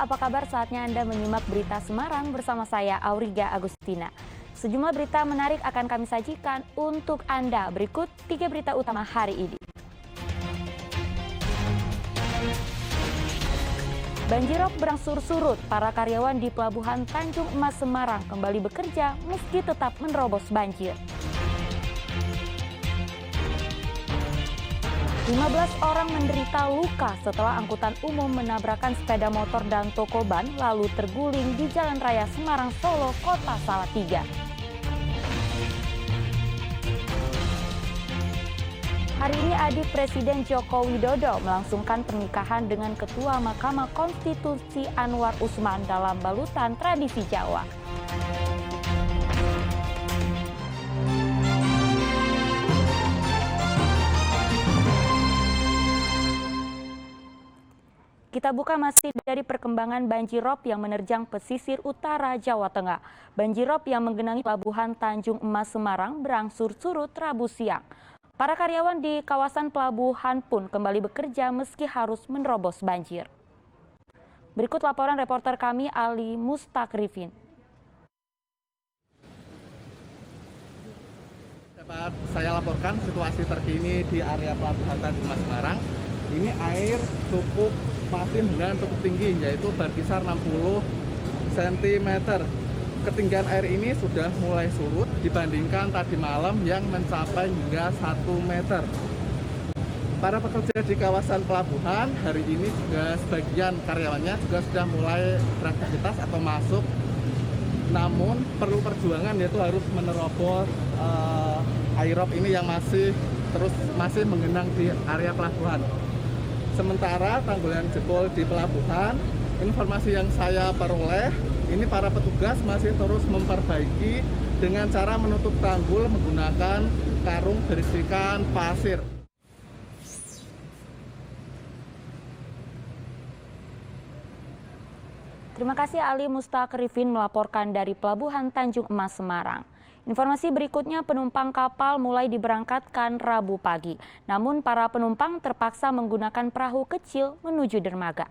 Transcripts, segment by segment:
apa kabar? Saatnya Anda menyimak berita Semarang bersama saya, Auriga Agustina. Sejumlah berita menarik akan kami sajikan untuk Anda. Berikut 3 berita utama hari ini. Banjirop berangsur surut, para karyawan di Pelabuhan Tanjung Emas Semarang kembali bekerja meski tetap menerobos banjir. 15 orang menderita luka setelah angkutan umum menabrakkan sepeda motor dan toko ban lalu terguling di Jalan Raya Semarang Solo, Kota Salatiga. Hari ini adik Presiden Joko Widodo melangsungkan pernikahan dengan Ketua Mahkamah Konstitusi Anwar Usman dalam balutan tradisi Jawa. Kita buka masih dari perkembangan banjirop yang menerjang pesisir utara Jawa Tengah. Banjirop yang menggenangi Pelabuhan Tanjung Emas Semarang berangsur surut Rabu siang. Para karyawan di kawasan pelabuhan pun kembali bekerja meski harus menerobos banjir. Berikut laporan reporter kami Ali Mustakrifin. Dapat saya laporkan situasi terkini di area Pelabuhan Tanjung Emas Semarang. Ini air masih dengan cukup tinggi, yaitu berkisar 60 cm. Ketinggian air ini sudah mulai surut dibandingkan tadi malam yang mencapai hingga 1 meter. Para pekerja di kawasan pelabuhan hari ini juga sebagian karyawannya juga sudah mulai beraktivitas atau masuk. Namun perlu perjuangan, yaitu harus menerobos airop ini yang masih menggenang di area pelabuhan. Sementara tanggul yang jebol di pelabuhan, informasi yang saya peroleh, ini para petugas masih terus memperbaiki dengan cara menutup tanggul menggunakan karung berisikan pasir. Terima kasih Ali Mustakrifin melaporkan dari Pelabuhan Tanjung Emas Semarang. Informasi berikutnya, penumpang kapal mulai diberangkatkan Rabu pagi. Namun para penumpang terpaksa menggunakan perahu kecil menuju dermaga.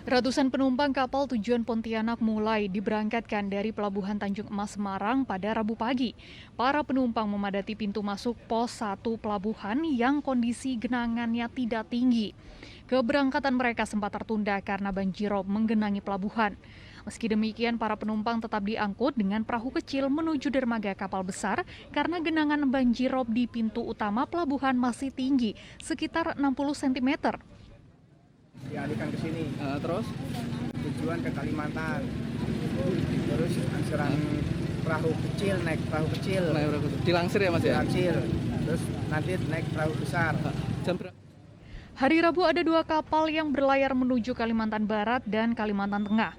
Ratusan penumpang kapal tujuan Pontianak mulai diberangkatkan dari Pelabuhan Tanjung Emas Semarang pada Rabu pagi. Para penumpang memadati pintu masuk pos 1 pelabuhan yang kondisi genangannya tidak tinggi. Keberangkatan mereka sempat tertunda karena banjirop menggenangi pelabuhan. Meski demikian, para penumpang tetap diangkut dengan perahu kecil menuju dermaga kapal besar karena genangan banjirop di pintu utama pelabuhan masih tinggi, sekitar 60 cm. Dialihkan ke sini, terus tujuan ke Kalimantan, terus angsuran perahu kecil, naik perahu kecil, Dilangsir ya Mas ya? Dilangsir, terus nanti naik perahu besar. Hari Rabu ada 2 kapal yang berlayar menuju Kalimantan Barat dan Kalimantan Tengah.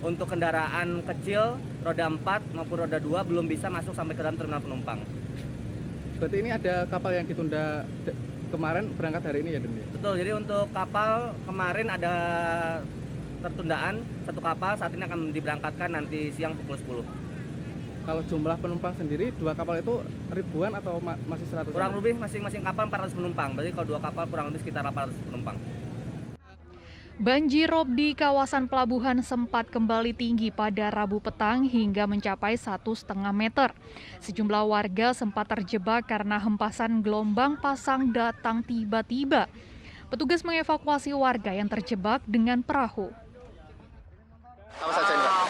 Untuk kendaraan kecil, roda 4 maupun roda 2 belum bisa masuk sampai ke dalam terminal penumpang. Berarti ini ada kapal yang ditunda kemarin berangkat hari ini ya, Den? Betul, jadi untuk kapal kemarin ada tertundaan, 1 kapal saat ini akan diberangkatkan nanti siang pukul 10. Kalau jumlah penumpang sendiri, 2 kapal itu ribuan atau masih 100? Kurang lebih masing-masing kapal 400 penumpang, berarti kalau 2 kapal kurang lebih sekitar 800 penumpang. Banjirop di kawasan pelabuhan sempat kembali tinggi pada Rabu petang hingga mencapai 1,5 meter. Sejumlah warga sempat terjebak karena hempasan gelombang pasang datang tiba-tiba. Petugas mengevakuasi warga yang terjebak dengan perahu.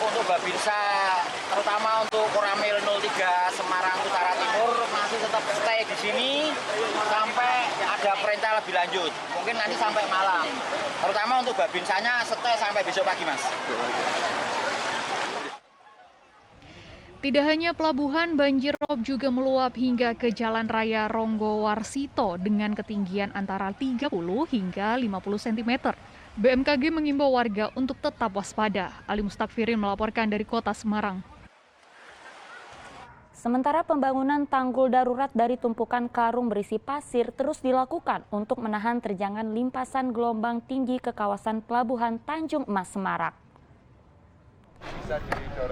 Untuk Babinsa, terutama untuk Koramil 03 Semarang Utara Timur masih tetap stay di sini sampai ada perintah lebih lanjut. Mungkin nanti sampai malam. Terutama untuk Babinsanya stay sampai besok pagi, Mas. Tidak hanya pelabuhan, banjirop juga meluap hingga ke Jalan Raya Ronggowarsito dengan ketinggian antara 30 hingga 50 cm. BMKG mengimbau warga untuk tetap waspada. Ali Mustakfirin melaporkan dari Kota Semarang. Sementara pembangunan tanggul darurat dari tumpukan karung berisi pasir terus dilakukan untuk menahan terjangan limpasan gelombang tinggi ke kawasan Pelabuhan Tanjung Emas Semarang.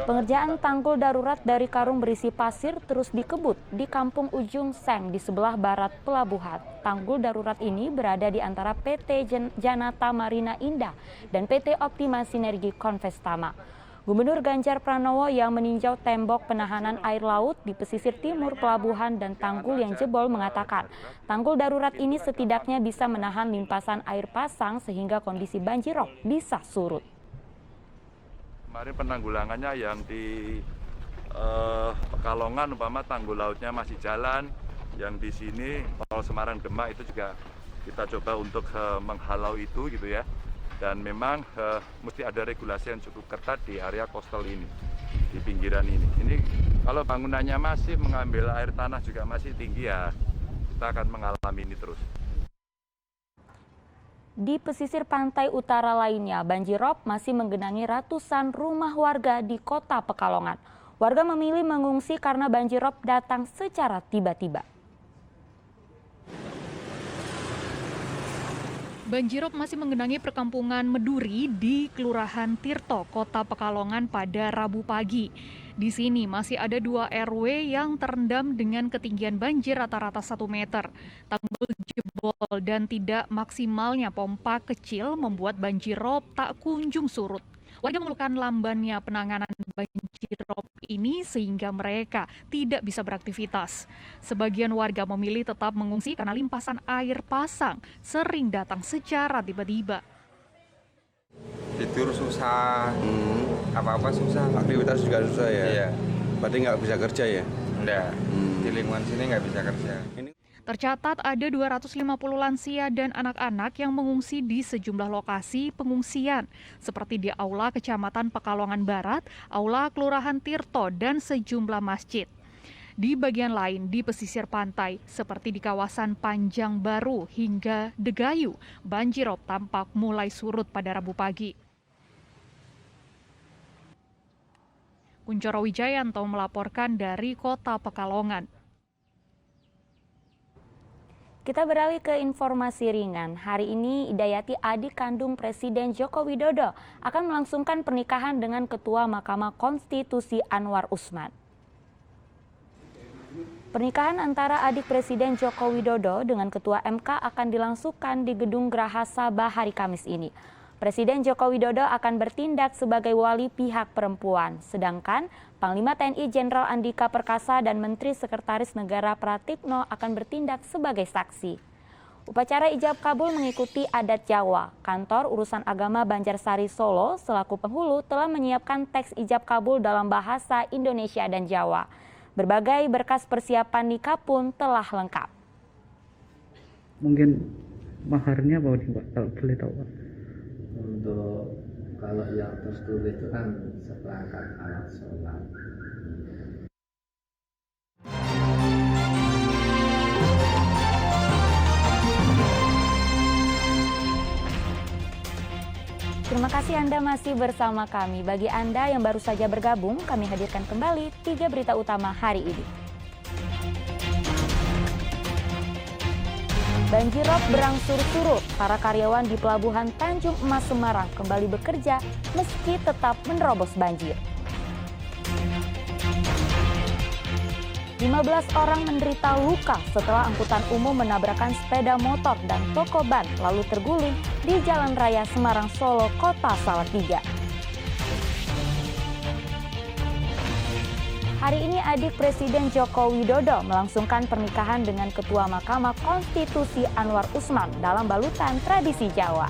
Pengerjaan tanggul darurat dari karung berisi pasir terus dikebut di Kampung Ujung Seng di sebelah barat pelabuhan. Tanggul darurat ini berada di antara PT Janata Marina Indah dan PT Optima Sinergi Konvestama. Gubernur Ganjar Pranowo yang meninjau tembok penahanan air laut di pesisir timur pelabuhan dan tanggul yang jebol mengatakan, tanggul darurat ini setidaknya bisa menahan limpasan air pasang sehingga kondisi banjirop bisa surut. Kemarin penanggulangannya yang di Pekalongan umpama tanggul lautnya masih jalan, yang di sini Tol Semarang Demak itu juga kita coba untuk menghalau itu gitu ya. Dan memang mesti ada regulasi yang cukup ketat di area coastal ini, di pinggiran ini. Ini kalau bangunannya masih mengambil air tanah juga masih tinggi ya, kita akan mengalami ini terus. Di pesisir pantai utara lainnya, banjirop masih menggenangi ratusan rumah warga di Kota Pekalongan. Warga memilih mengungsi karena banjirop datang secara tiba-tiba. Banjirop masih menggenangi perkampungan Meduri di Kelurahan Tirto, Kota Pekalongan pada Rabu pagi. Di sini masih ada 2 RW yang terendam dengan ketinggian banjir rata-rata 1 meter. Tanggul jebol dan tidak maksimalnya pompa kecil membuat banjirop tak kunjung surut. Warga mengeluhkan lambannya penanganan banjirop ini sehingga mereka tidak bisa beraktivitas. Sebagian warga memilih tetap mengungsi karena limpasan air pasang sering datang secara tiba-tiba. Tidur susah, apa-apa susah. Aktivitas juga susah ya? Iya. Berarti nggak bisa kerja ya? Enggak, di lingkungan sini nggak bisa kerja. Tercatat ada 250 lansia dan anak-anak yang mengungsi di sejumlah lokasi pengungsian, seperti di Aula Kecamatan Pekalongan Barat, Aula Kelurahan Tirto, dan sejumlah masjid. Di bagian lain di pesisir pantai, seperti di kawasan Panjang Baru hingga Degayu, banjirop tampak mulai surut pada Rabu pagi. Kuncoro Wijayanto melaporkan dari Kota Pekalongan. Kita beralih ke informasi ringan. Hari ini Idayati, adik kandung Presiden Joko Widodo, akan melangsungkan pernikahan dengan Ketua Mahkamah Konstitusi Anwar Usman. Pernikahan antara adik Presiden Joko Widodo dengan Ketua MK akan dilangsungkan di Gedung Graha Sabah hari Kamis ini. Presiden Joko Widodo akan bertindak sebagai wali pihak perempuan, sedangkan Panglima TNI Jenderal Andika Perkasa dan Menteri Sekretaris Negara Pratikno akan bertindak sebagai saksi. Upacara ijab kabul mengikuti adat Jawa. Kantor Urusan Agama Banjarsari Solo selaku penghulu telah menyiapkan teks ijab kabul dalam bahasa Indonesia dan Jawa. Berbagai berkas persiapan nikah pun telah lengkap. Mungkin maharnya apa nih Pak, kalau boleh tahu Pak? Untuk kalau yang tertulis itu kan seperangkat alat sholat. Terima kasih Anda masih bersama kami. Bagi Anda yang baru saja bergabung, kami hadirkan kembali 3 berita utama hari ini. Banjirop berangsur surut, para karyawan di Pelabuhan Tanjung Emas Semarang kembali bekerja meski tetap menerobos banjir. 15 orang menderita luka setelah angkutan umum menabrakkan sepeda motor dan toko ban lalu terguling di Jalan Raya Semarang Solo, Kota Salatiga. Hari ini adik Presiden Joko Widodo melangsungkan pernikahan dengan Ketua Mahkamah Konstitusi Anwar Usman dalam balutan tradisi Jawa.